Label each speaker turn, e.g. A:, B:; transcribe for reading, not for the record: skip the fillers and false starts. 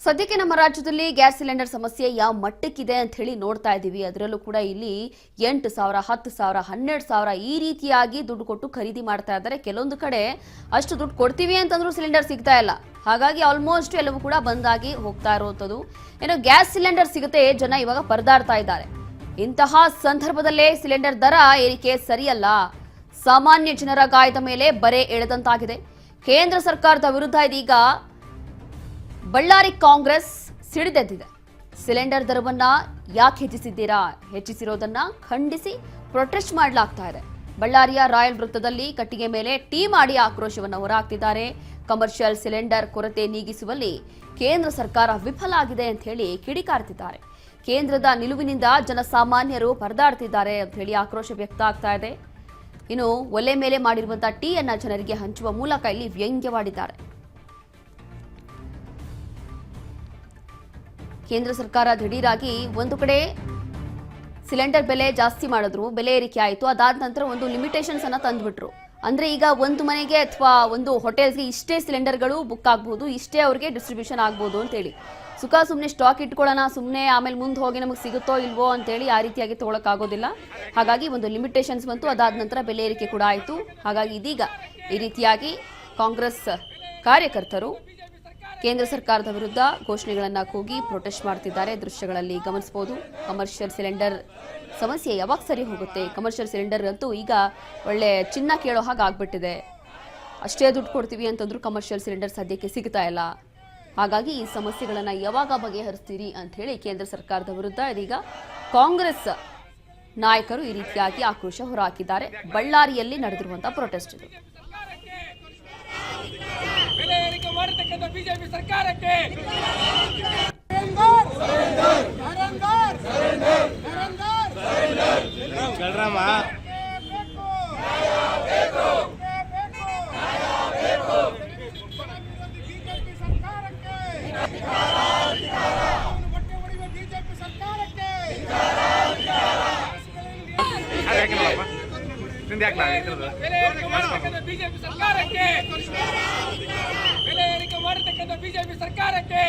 A: ಸದ್ಯಕ್ಕೆ ನಮ್ಮ ರಾಜ್ಯದಲ್ಲಿ ಗ್ಯಾಸ್ ಸಿಲಿಂಡರ್ ಸಮಸ್ಯೆ ಯಾವ ಮಟ್ಟಕ್ಕಿದೆ ಅಂತ ಹೇಳಿ ನೋಡ್ತಾ ಇದ್ದೀವಿ. ಅದರಲ್ಲೂ ಕೂಡ ಇಲ್ಲಿ 8,000, 10,000, 12,000 ಈ ರೀತಿಯಾಗಿ ದುಡ್ಡು ಕೊಟ್ಟು ಖರೀದಿ ಮಾಡ್ತಾ ಇದ್ದಾರೆ. ಕೆಲವೊಂದು ಕಡೆ ಅಷ್ಟು ದುಡ್ಡು ಕೊಡ್ತೀವಿ ಅಂತಂದ್ರೂ ಸಿಲಿಂಡರ್ ಸಿಗ್ತಾ ಇಲ್ಲ. ಹಾಗಾಗಿ ಆಲ್ಮೋಸ್ಟ್ ಎಲ್ಲವೂ ಕೂಡ ಬಂದಾಗಿ ಹೋಗ್ತಾ ಇರುವಂಥದ್ದು. ಏನೋ ಗ್ಯಾಸ್ ಸಿಲಿಂಡರ್ ಸಿಗುತ್ತೆ, ಜನ ಇವಾಗ ಪರದಾಡ್ತಾ ಇದ್ದಾರೆ. ಇಂತಹ ಸಂದರ್ಭದಲ್ಲೇ ಸಿಲಿಂಡರ್ ದರ ಏರಿಕೆ ಸರಿಯಲ್ಲ. ಸಾಮಾನ್ಯ ಜನರ ಗಾಯದ ಮೇಲೆ ಬರೆ ಎಳೆದಂತಾಗಿದೆ. ಕೇಂದ್ರ ಸರ್ಕಾರದ ವಿರುದ್ಧ ಇದೀಗ ಬಳ್ಳಾರಿ ಕಾಂಗ್ರೆಸ್ ಸಿಡಿದೆದ್ದಿದೆ. ಸಿಲಿಂಡರ್ ದರವನ್ನ ಯಾಕೆ ಹೆಚ್ಚಿಸಿದ್ದೀರಾ, ಹೆಚ್ಚಿಸಿರೋದನ್ನ ಖಂಡಿಸಿ ಪ್ರೊಟೆಸ್ಟ್ ಮಾಡಲಾಗ್ತಾ ಇದೆ. ಬಳ್ಳಾರಿಯ ರಾಯಲ್ ವೃತ್ತದಲ್ಲಿ ಕಟ್ಟಿಗೆ ಮೇಲೆ ಟೀ ಮಾಡಿ ಆಕ್ರೋಶವನ್ನು ಹೊರಹಾಕ್ತಿದ್ದಾರೆ. ಕಮರ್ಷಿಯಲ್ ಸಿಲಿಂಡರ್ ಕೊರತೆ ನೀಗಿಸುವಲ್ಲಿ ಕೇಂದ್ರ ಸರ್ಕಾರ ವಿಫಲ ಆಗಿದೆ ಅಂತ ಹೇಳಿ ಕಿಡಿಕಾರ್ತಿದ್ದಾರೆ. ಕೇಂದ್ರದ ನಿಲುವಿನಿಂದ ಜನಸಾಮಾನ್ಯರು ಪರದಾಡ್ತಿದ್ದಾರೆ ಅಂತ ಹೇಳಿ ಆಕ್ರೋಶ ವ್ಯಕ್ತ ಆಗ್ತಾ ಇದೆ. ಇನ್ನು ಒಲೆ ಮೇಲೆ ಮಾಡಿರುವಂತಹ ಟೀಯನ್ನ ಜನರಿಗೆ ಹಂಚುವ ಮೂಲಕ ಇಲ್ಲಿ ವ್ಯಂಗ್ಯವಾಡಿದ್ದಾರೆ. ಕೇಂದ್ರ ಸರ್ಕಾರ ದಿಢೀರಾಗಿ ಒಂದು ಕಡೆ ಸಿಲಿಂಡರ್ ಬೆಲೆ ಜಾಸ್ತಿ ಮಾಡಿದ್ರು, ಬೆಲೆ ಏರಿಕೆ ಆಯಿತು. ಅದಾದ ನಂತರ ಒಂದು ಲಿಮಿಟೇಷನ್ಸ್ ಅನ್ನ ತಂದ್ಬಿಟ್ರು. ಅಂದ್ರೆ ಈಗ ಒಂದು ಮನೆಗೆ ಅಥವಾ ಒಂದು ಹೋಟೆಲ್ಗೆ ಇಷ್ಟೇ ಸಿಲಿಂಡರ್ಗಳು ಬುಕ್ ಆಗ್ಬಹುದು, ಇಷ್ಟೇ ಅವ್ರಿಗೆ ಡಿಸ್ಟ್ರಿಬ್ಯೂಷನ್ ಆಗ್ಬಹುದು ಅಂತೇಳಿ. ಸುಮ್ಮನೆ ಸ್ಟಾಕ್ ಇಟ್ಕೊಳ್ಳೋಣ, ಸುಮ್ಮನೆ ಆಮೇಲೆ ಮುಂದೆ ಹೋಗಿ ನಮಗೆ ಸಿಗುತ್ತೋ ಇಲ್ವೋ ಅಂತೇಳಿ ಆ ರೀತಿಯಾಗಿ ತೊಗೊಳಕ್ಕಾಗೋದಿಲ್ಲ. ಹಾಗಾಗಿ ಒಂದು ಲಿಮಿಟೇಷನ್ಸ್ ಬಂತು. ಅದಾದ ನಂತರ ಬೆಲೆ ಏರಿಕೆ ಕೂಡ ಆಯಿತು. ಹಾಗಾಗಿ ಇದೀಗ ಈ ರೀತಿಯಾಗಿ ಕಾಂಗ್ರೆಸ್ ಕಾರ್ಯಕರ್ತರು ಕೇಂದ್ರ ಸರ್ಕಾರದ ವಿರುದ್ಧ ಘೋಷಣೆಗಳನ್ನು ಕೂಗಿ ಪ್ರೊಟೆಸ್ಟ್ ಮಾಡ್ತಿದ್ದಾರೆ. ದೃಶ್ಯಗಳಲ್ಲಿ ಗಮನಿಸಬಹುದು. ಕಮರ್ಷಿಯಲ್ ಸಿಲಿಂಡರ್ ಸಮಸ್ಯೆ ಯಾವಾಗ ಸರಿ ಹೋಗುತ್ತೆ? ಕಮರ್ಷಿಯಲ್ ಸಿಲಿಂಡರ್ ಅಂತೂ ಈಗ ಒಳ್ಳೆ ಚಿನ್ನ ಕೇಳೋ ಹಾಗೆ ಆಗ್ಬಿಟ್ಟಿದೆ. ಅಷ್ಟೇ ದುಡ್ಡು ಕೊಡ್ತೀವಿ ಅಂತಂದ್ರೂ ಕಮರ್ಷಿಯಲ್ ಸಿಲಿಂಡರ್ ಸದ್ಯಕ್ಕೆ ಸಿಗ್ತಾ ಇಲ್ಲ. ಹಾಗಾಗಿ ಈ ಸಮಸ್ಯೆಗಳನ್ನು ಯಾವಾಗ ಬಗೆಹರಿಸ್ತೀರಿ ಅಂತ ಹೇಳಿ ಕೇಂದ್ರ ಸರ್ಕಾರದ ವಿರುದ್ಧ ಇದೀಗ ಕಾಂಗ್ರೆಸ್ ನಾಯಕರು ಈ ರೀತಿಯಾಗಿ ಆಕ್ರೋಶ ಹೊರಹಾಕಿದ್ದಾರೆ. ಬಳ್ಳಾರಿಯಲ್ಲಿ ನಡೆದಿರುವಂತಹ ಪ್ರೊಟೆಸ್ಟ್ ಇದು.
B: ಬಿಜೆಪಿ ಸರ್ಕಾರಕ್ಕೆ ಬಿಜೆಪಿ ಸರ್ಕಾರಕ್ಕೆ ಬೆಲೆ ಏರಿಕೆ ಮಾಡತಕ್ಕಂಥ ಬಿಜೆಪಿ ಸರ್ಕಾರಕ್ಕೆ